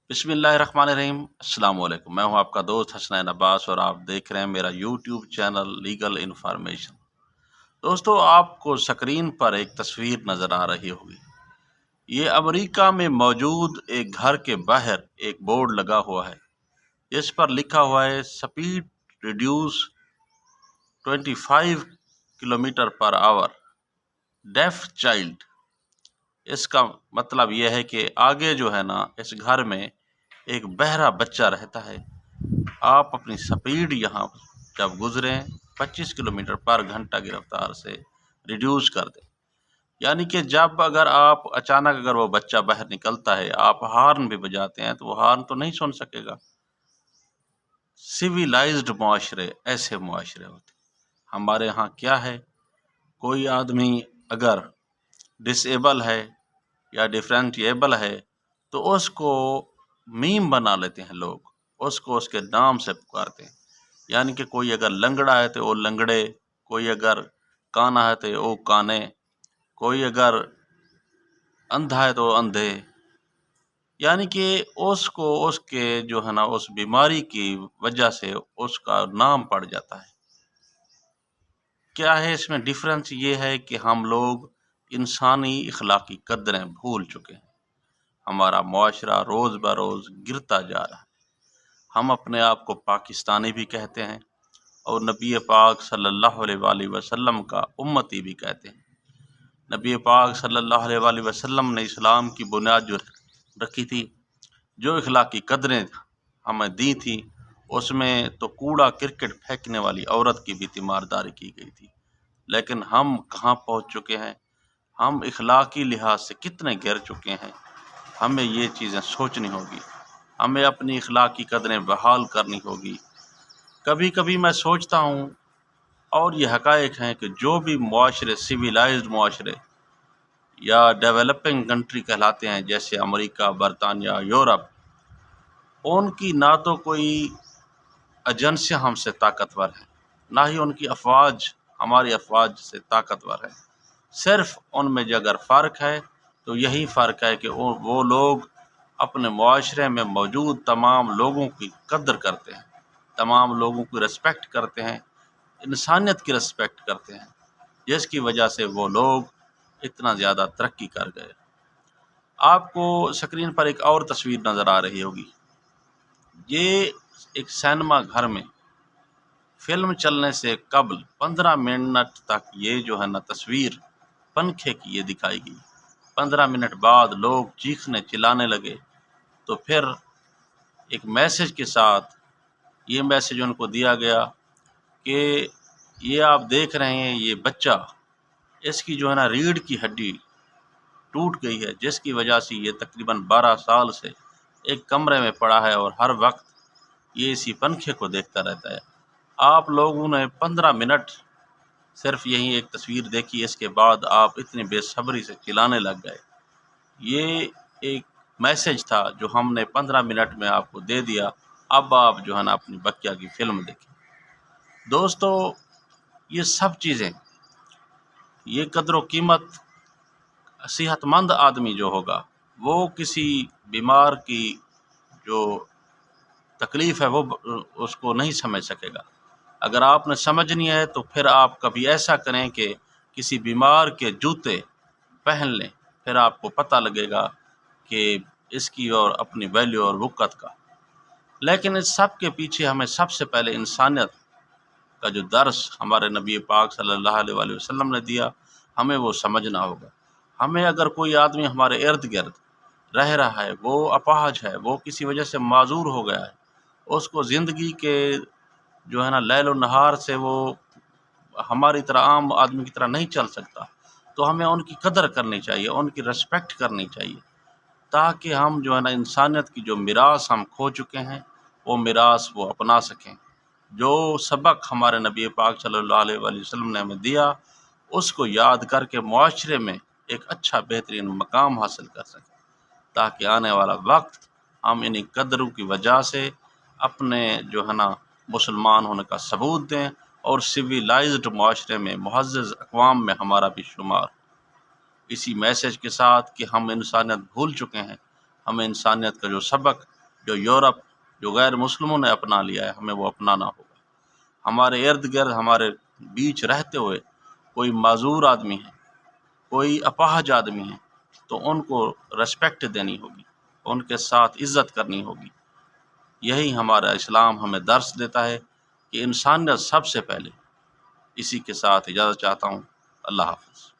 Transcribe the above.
بسم اللہ الرحمن الرحیم۔ السلام علیکم، میں ہوں آپ کا دوست حسنین عباس اور آپ دیکھ رہے ہیں میرا یوٹیوب چینل لیگل انفارمیشن۔ دوستو، آپ کو سکرین پر ایک تصویر نظر آ رہی ہوگی۔ یہ امریکہ میں موجود ایک گھر کے باہر ایک بورڈ لگا ہوا ہے جس پر لکھا ہوا ہے سپیڈ ریڈیوس 25 کلومیٹر پر آور ڈیف چائلڈ۔ اس کا مطلب یہ ہے کہ آگے جو ہے نا اس گھر میں ایک بہرا بچہ رہتا ہے۔ آپ اپنی سپیڈ یہاں جب گزریں 25 کلومیٹر پر گھنٹہ کی رفتار سے ریڈیوس کر دیں، یعنی کہ جب اگر آپ اچانک وہ بچہ باہر نکلتا ہے، آپ ہارن بھی بجاتے ہیں تو وہ ہارن تو نہیں سن سکے گا۔ سویلائزڈ معاشرے ایسے معاشرے ہوتے۔ ہمارے یہاں کیا ہے، کوئی آدمی اگر ڈس ایبل ہے یا ڈفرینٹیبل ہے تو اس کو میم بنا لیتے ہیں لوگ، اس کو اس کے نام سے پکارتے ہیں۔ یعنی کہ کوئی اگر لنگڑا ہے تو وہ لنگڑے، کوئی اگر کانا ہے تو وہ کانے، کوئی اگر اندھا ہے تو اندھے، یعنی کہ اس کو اس کے جو ہے نا اس بیماری کی وجہ سے اس کا نام پڑ جاتا ہے۔ کیا ہے اس میں ڈفرینس؟ یہ ہے کہ ہم لوگ انسانی اخلاقی قدریں بھول چکے ہیں۔ ہمارا معاشرہ روز بروز گرتا جا رہا ہے۔ ہم اپنے آپ کو پاکستانی بھی کہتے ہیں اور نبی پاک صلی اللہ علیہ وآلہ وسلم کا امتی بھی کہتے ہیں۔ نبی پاک صلی اللہ علیہ وآلہ وسلم نے اسلام کی بنیاد جو رکھی تھی، جو اخلاقی قدریں ہمیں دی تھی، اس میں تو کوڑا کرکٹ پھینکنے والی عورت کی بھی تیمارداری کی گئی تھی۔ لیکن ہم کہاں پہنچ چکے ہیں؟ ہم اخلاقی لحاظ سے کتنے گر چکے ہیں؟ ہمیں یہ چیزیں سوچنی ہوگی، ہمیں اپنی اخلاقی قدریں بحال کرنی ہوگی۔ کبھی کبھی میں سوچتا ہوں، اور یہ حقائق ہیں کہ جو بھی معاشرے سویلائزڈ معاشرے یا ڈیولپنگ کنٹری کہلاتے ہیں، جیسے امریکہ، برطانیہ، یورپ، ان کی نہ تو کوئی ایجنسیاں ہم سے طاقتور ہیں، نہ ہی ان کی افواج ہماری افواج سے طاقتور ہے۔ صرف ان میں جو اگر فرق ہے تو یہی فرق ہے کہ وہ لوگ اپنے معاشرے میں موجود تمام لوگوں کی قدر کرتے ہیں، تمام لوگوں کی رسپیکٹ کرتے ہیں، انسانیت کی رسپیکٹ کرتے ہیں، جس کی وجہ سے وہ لوگ اتنا زیادہ ترقی کر گئے۔ آپ کو سکرین پر ایک اور تصویر نظر آ رہی ہوگی۔ یہ ایک سینما گھر میں فلم چلنے سے قبل 15 منٹ تک یہ جو ہے نا تصویر پنکھے کی یہ دکھائی گئی۔ 15 منٹ بعد لوگ چیخنے چلانے لگے، تو پھر ایک میسج کے ساتھ یہ میسج ان کو دیا گیا کہ یہ آپ دیکھ رہے ہیں یہ بچہ، اس کی جو ہے نا ریڑھ کی ہڈی ٹوٹ گئی ہے، جس کی وجہ سے یہ تقریباً 12 سال سے ایک کمرے میں پڑا ہے اور ہر وقت یہ اسی پنکھے کو دیکھتا رہتا ہے۔ آپ لوگوں نے 15 منٹ صرف یہی ایک تصویر دیکھی، اس کے بعد آپ اتنی بے صبری سے چلانے لگ گئے۔ یہ ایک میسج تھا جو ہم نے 15 منٹ میں آپ کو دے دیا، اب آپ جو ہے نا اپنی بقیہ کی فلم دیکھیں۔ دوستو، یہ سب چیزیں، یہ قدر و قیمت صحت مند آدمی جو ہوگا وہ کسی بیمار کی جو تکلیف ہے وہ اس کو نہیں سمجھ سکے گا۔ اگر آپ نے سمجھنی ہے تو پھر آپ کبھی ایسا کریں کہ کسی بیمار کے جوتے پہن لیں، پھر آپ کو پتہ لگے گا کہ اس کی اور اپنی ویلیو اور وقت کا۔ لیکن اس سب کے پیچھے ہمیں سب سے پہلے انسانیت کا جو درس ہمارے نبی پاک صلی اللہ علیہ وآلہ وسلم نے دیا، ہمیں وہ سمجھنا ہوگا۔ ہمیں اگر کوئی آدمی ہمارے ارد گرد رہ رہا ہے، وہ اپاہج ہے، وہ کسی وجہ سے معذور ہو گیا ہے، اس کو زندگی کے جو ہے نا لیل و نہار سے وہ ہماری طرح عام آدمی کی طرح نہیں چل سکتا، تو ہمیں ان کی قدر کرنی چاہیے، ان کی رسپیکٹ کرنی چاہیے، تاکہ ہم جو ہے نا انسانیت کی جو میراث ہم کھو چکے ہیں وہ میراث وہ اپنا سکیں۔ جو سبق ہمارے نبی پاک صلی اللہ علیہ وآلہ وسلم نے ہمیں دیا، اس کو یاد کر کے معاشرے میں ایک اچھا بہترین مقام حاصل کر سکیں، تاکہ آنے والا وقت ہم انہی قدروں کی وجہ سے اپنے جو ہے نا مسلمان ہونے کا ثبوت دیں اور سویلائزڈ معاشرے میں معزز اقوام میں ہمارا بھی شمار۔ اسی میسج کے ساتھ کہ ہم انسانیت بھول چکے ہیں، ہمیں انسانیت کا جو سبق جو یورپ جو غیر مسلموں نے اپنا لیا ہے ہمیں وہ اپنانا ہوگا۔ ہمارے ارد گرد ہمارے بیچ رہتے ہوئے کوئی معذور آدمی ہے، کوئی اپاہج آدمی ہے، تو ان کو رسپیکٹ دینی ہوگی، ان کے ساتھ عزت کرنی ہوگی۔ یہی ہمارا اسلام ہمیں درس دیتا ہے کہ انسانیت سب سے پہلے۔ اسی کے ساتھ اجازت چاہتا ہوں۔ اللہ حافظ۔